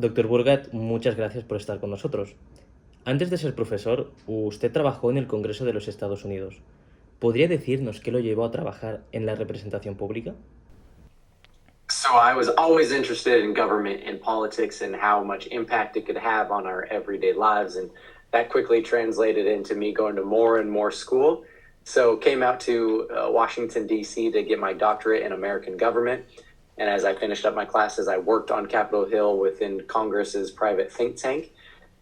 Doctor Burgat, muchas gracias por estar con nosotros. Antes de ser profesor, usted trabajó en el Congreso de los Estados Unidos. ¿Podría decirnos qué lo llevó a trabajar en la representación pública? So I was always interested in government and politics and how much impact it could have on our everyday lives. And that quickly translated into me going to more and more school. So came out to Washington, D.C. to get my doctorate in American government. And as I finished up my classes, I worked on Capitol Hill within Congress's private think tank.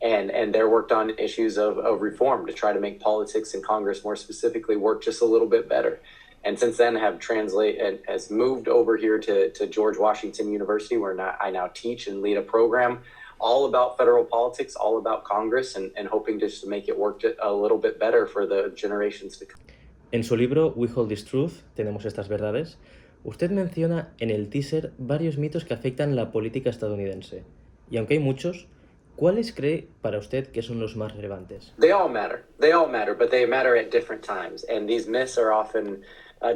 And there worked on issues of reform to try to make politics in Congress more specifically work just a little bit better. And since then has moved over here to George Washington University, where I now teach and lead a program all about federal politics, all about Congress, and hoping just to make it work a little bit better for the generations to come. En su libro We Hold This Truth, Tenemos estas verdades, usted menciona en el teaser varios mitos que afectan la política estadounidense. Y aunque hay muchos, ¿cuáles cree para usted que son los más relevantes? They all matter, but they matter at different times. And these myths are often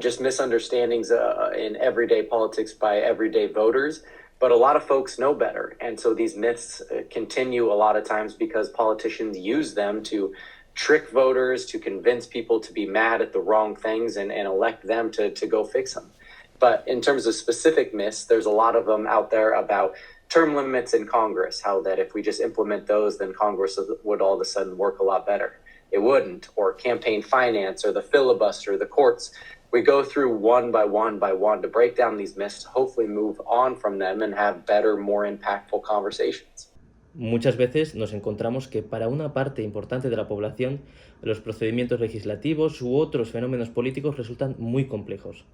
just misunderstandings in everyday politics by everyday voters. But a lot of folks know better. And so these myths continue a lot of times because politicians use them to trick voters, to convince people to be mad at the wrong things and elect them to go fix them. But in terms of specific myths, there's a lot of them out there about term limits in Congress, how that if we just implement those, then Congress would all of a sudden work a lot better. It wouldn't. Or campaign finance, or the filibuster, the courts. We go through one by one to break down these myths, to hopefully move on from them and have better, more impactful conversations. Muchas veces nos encontramos que para una parte importante de la población, los procedimientos legislativos u otros fenómenos políticos resultan muy complejos.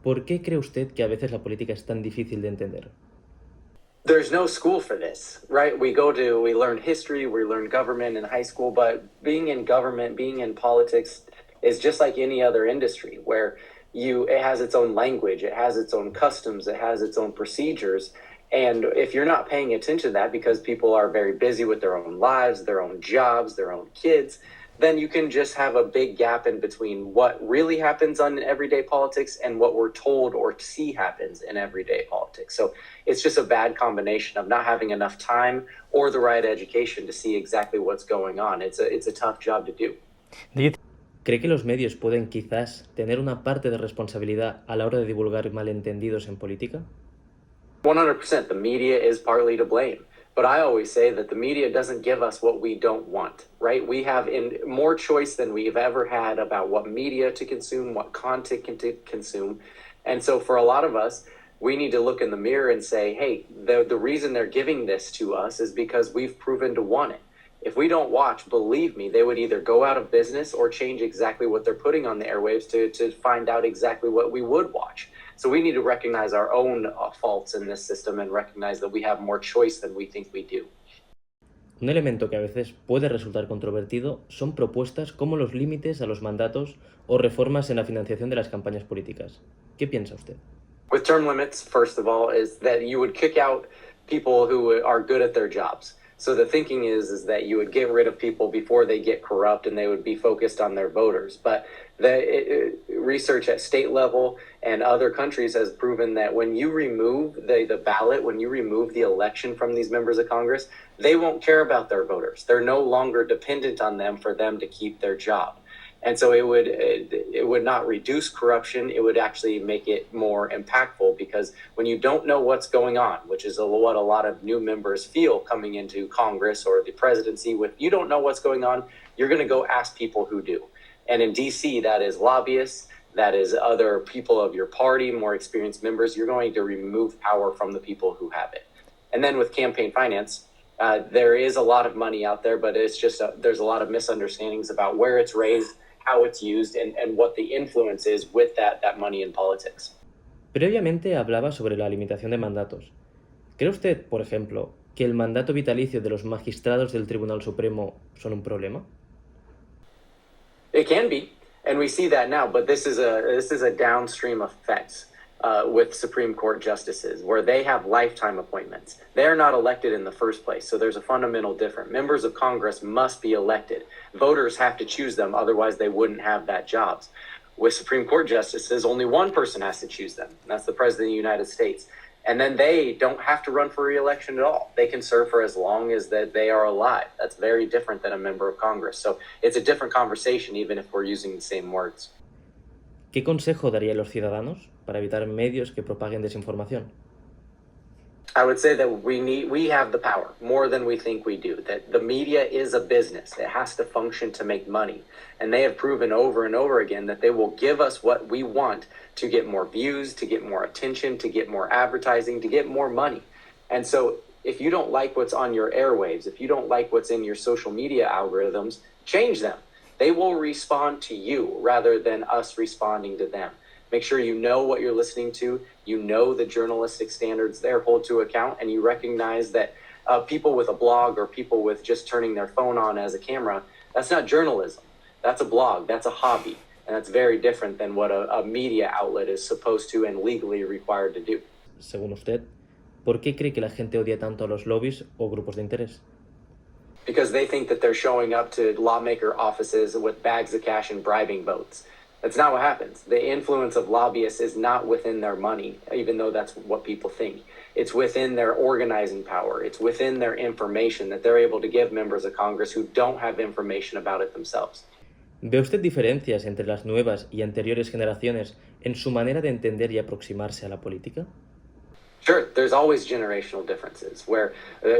¿Por qué cree usted que a veces la política es tan difícil de entender? There's no school for this, right? We learn history, we learn government in high school, but being in government, being in politics is just like any other industry where it has its own language, it has its own customs, it has its own procedures. And if you're not paying attention to that because people are very busy with their own lives, their own jobs, their own kids, then you can just have a big gap in between what really happens on everyday politics and what we're told or see happens in everyday politics. So it's just a bad combination of not having enough time or the right education to see exactly what's going on. It's a tough job to do. ¿Cree que los medios pueden quizás tener una parte de responsabilidad a la hora de divulgar malentendidos en política? 100%. The media is partly to blame. But I always say that the media doesn't give us what we don't want, right? We have more choice than we've ever had about what media to consume, what content to consume. And so for a lot of us, we need to look in the mirror and say, hey, the reason they're giving this to us is because we've proven to want it. If we don't watch, believe me, they would either go out of business or change exactly what they're putting on the airwaves to find out exactly what we would watch. So we need to recognize our own faults in this system and recognize that we have more choice than we think we do. Un elemento que a veces puede resultar controvertido son propuestas como los límites a los mandatos o reformas en la financiación de las campañas políticas. ¿Qué piensa usted? With term limits, first of all, is that you would kick out people who are good at their jobs. So the thinking is that you would get rid of people before they get corrupt and they would be focused on their voters. But the research at state level and other countries has proven that when you remove the ballot, when you remove the election from these members of Congress, they won't care about their voters. They're no longer dependent on them for them to keep their job. And so it would not reduce corruption. It would actually make it more impactful because when you don't know what's going on, which is what a lot of new members feel coming into Congress or the presidency, if you don't know what's going on, you're going to go ask people who do. And in D.C., that is lobbyists, that is other people of your party, more experienced members. You're going to remove power from the people who have it. And then with campaign finance, there is a lot of money out there, but it's just there's a lot of misunderstandings about where it's raised, how it's used, and what the influence is with that money in politics. Previamente hablaba sobre la limitación de mandatos. ¿Cree usted, por ejemplo, que el mandato vitalicio de los magistrados del Tribunal Supremo son un problema? It can be, and we see that now, but this is a downstream effect with Supreme Court justices, where they have lifetime appointments. They are not elected in the first place, so there's a fundamental difference. Members of Congress must be elected. Voters have to choose them, otherwise they wouldn't have that jobs. With Supreme Court justices, only one person has to choose them, and that's the President of the United States. And then they don't have to run for re-election at all. They can serve for as long as that they are alive. That's very different than a member of Congress. So it's a different conversation, even if we're using the same words. ¿Qué consejo daría a los ciudadanos para evitar medios que propaguen desinformación? I would say that we have the power more than we think we do, that the media is a business. It has to function to make money. And they have proven over and over again that they will give us what we want to get more views, to get more attention, to get more advertising, to get more money. And so if you don't like what's on your airwaves, if you don't like what's in your social media algorithms, change them. They will respond to you rather than us responding to them. Make sure you know what you're listening to, you know the journalistic standards there hold to account, and you recognize that people with a blog or people with just turning their phone on as a camera, that's not journalism. That's a blog, that's a hobby, and that's very different than what a media outlet is supposed to and legally required to do. Según usted, ¿por qué cree que la gente odia tanto a los lobbies o grupos de interés? Because they think that they're showing up to lawmaker offices with bags of cash and bribing votes. That's not what happens. The influence of lobbyists is not within their money, even though that's what people think. It's within their organizing power. It's within their information that they're able to give members of Congress who don't have information about it themselves. ¿Ve usted diferencias entre las nuevas y anteriores generaciones en su manera de entender y aproximarse a la política? Sure, there's always generational differences where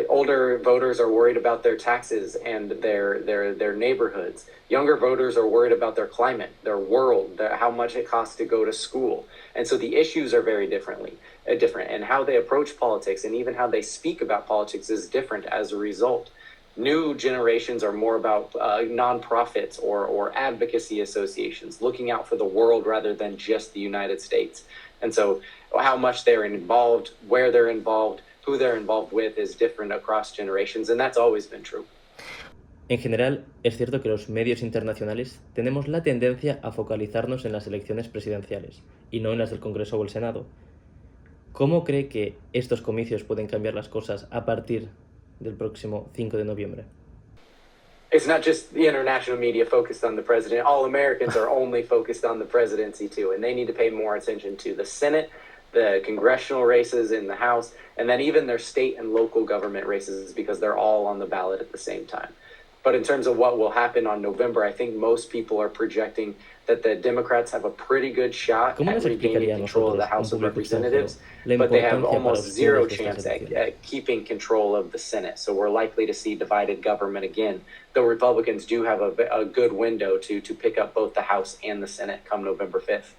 older voters are worried about their taxes and their neighborhoods. Younger voters are worried about their climate, their world, how much it costs to go to school. And so the issues are very different. And how they approach politics and even how they speak about politics is different as a result. New generations are more about nonprofits or advocacy associations, looking out for the world rather than just the United States. And so how much they're involved, where they're involved, who they're involved with is different across generations, and that's always been true. En general, es cierto que los medios internacionales tenemos la tendencia a focalizarnos en las elecciones presidenciales y no en las del Congreso o el Senado. ¿Cómo cree que estos comicios pueden cambiar las cosas a partir del próximo 5 de noviembre? It's not just the international media focused on the president. All Americans are only focused on the presidency too, and they need to pay more attention to the Senate, the congressional races in the House, and then even their state and local government races because they're all on the ballot at the same time. But in terms of what will happen on November, I think most people are projecting that the Democrats have a pretty good shot ¿Cómo at nos regaining explicaría a control of the nosotros, House un of público extranjero, Representatives, la but they have importancia para almost ustedes zero de estas chance elecciones? at keeping control of the Senate. So we're likely to see divided government again, though Republicans do have a good window to pick up both the House and the Senate come November 5th.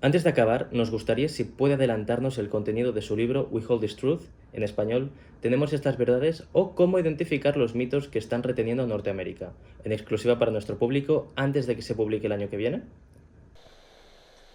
Antes de acabar, nos gustaría si puede adelantarnos el contenido de su libro We Hold This Truth, en español, ¿Tenemos estas verdades? O cómo identificar los mitos que están reteniendo a Norteamérica, en exclusiva para nuestro público, antes de que se publique el año que viene.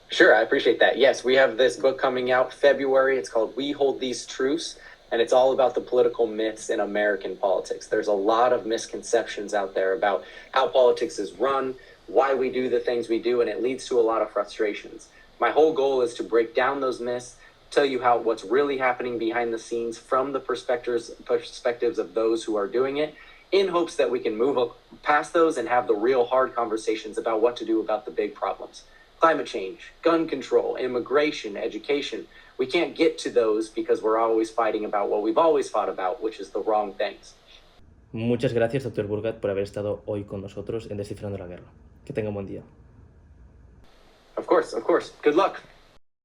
Sure, I appreciate that. Yes, we have this book coming out February. It's called We Hold These Truths, and it's all about the political myths in American politics. There's a lot of misconceptions out there about how politics is run, why we do the things we do, and it leads to a lot of frustrations. My whole goal is to break down those myths, tell you what's really happening behind the scenes from the perspectives of those who are doing it, in hopes that we can move past those and have the real hard conversations about what to do about the big problems. Climate change, gun control, immigration, education. We can't get to those because we're always fighting about what we've always fought about, which is the wrong things. Muchas gracias, Dr. Burgat, por haber estado hoy con nosotros en Descifrando la Guerra. Que tenga un buen día. Of course. Good luck.